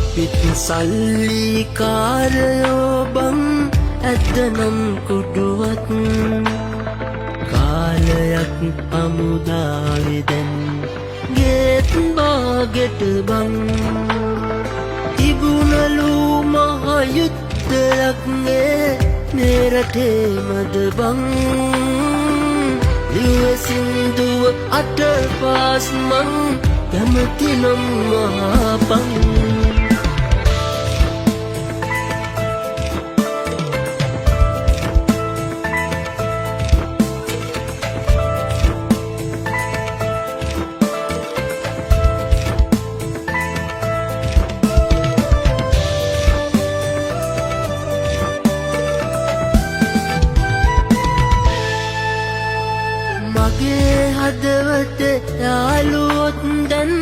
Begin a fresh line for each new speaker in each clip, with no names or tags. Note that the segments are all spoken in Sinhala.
අපිත් සල්ලි කාරයෝ බං ඇත්තනම් කුඩුවත් කාලයක් හමුදාවෙ දැන් ගේත් බාගෙට බං තිබුණලු මහ යුද්ධයක් මේ රටේ මද බං ලිව්වේ සින්දුව අටපාස් මං කැමතිනම් මහපං මගේ හදවතේ යාළුවොත් දැන්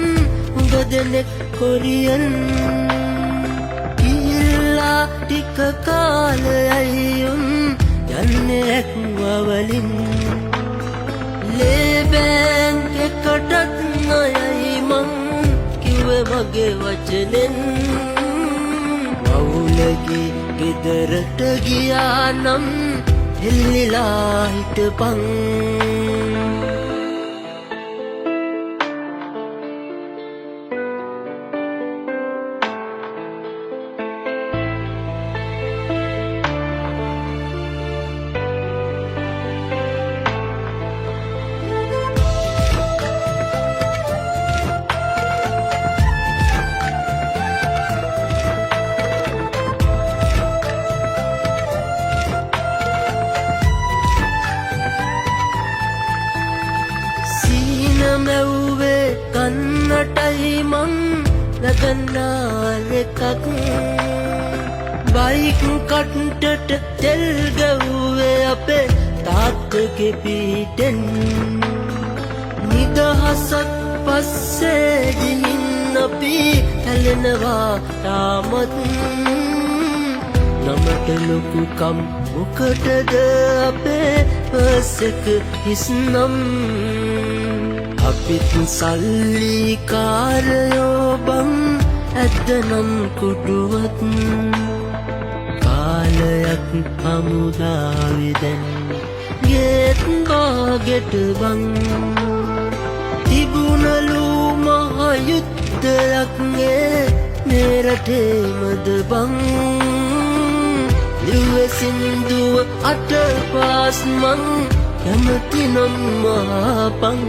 හුඟ දෙනෙක් කොරියන් ගිහිල්ලා ටික කාලයයි උන් යන්නේ එක්වවලින් ලේබෑන්ක් එකටත් නොයයි මං කිව්වේ මගේ වචනෙන් මවුලගේ ගෙදරට ගියා නම් හෙල්ලිලා හිටපං මැව්වේ කන්නටයි මං ලගන්නාලෙකක් බයික් කට්ටට තෙල් ගැව්වේ අපේ තාත්තගේ පිටෙන් නිදහසක් පස්සේ ගිහින් අපි හැලෙනවා තාමත් නමට ලොකුකම් මොකටද අපේ පස්සක හිස්නම් අපිත් සල්ලි කාරයෝ බං ඇත්තනම් කුඩුවත් කාලයක් හමුදාවෙ දැන් ගේත් බාගෙට බං තිබුණලු මහ යුද්ධයක් මේ රටේ මද බං ලිව්වේ සින්දුව අටපාස් මං කැමතිනම් මහපං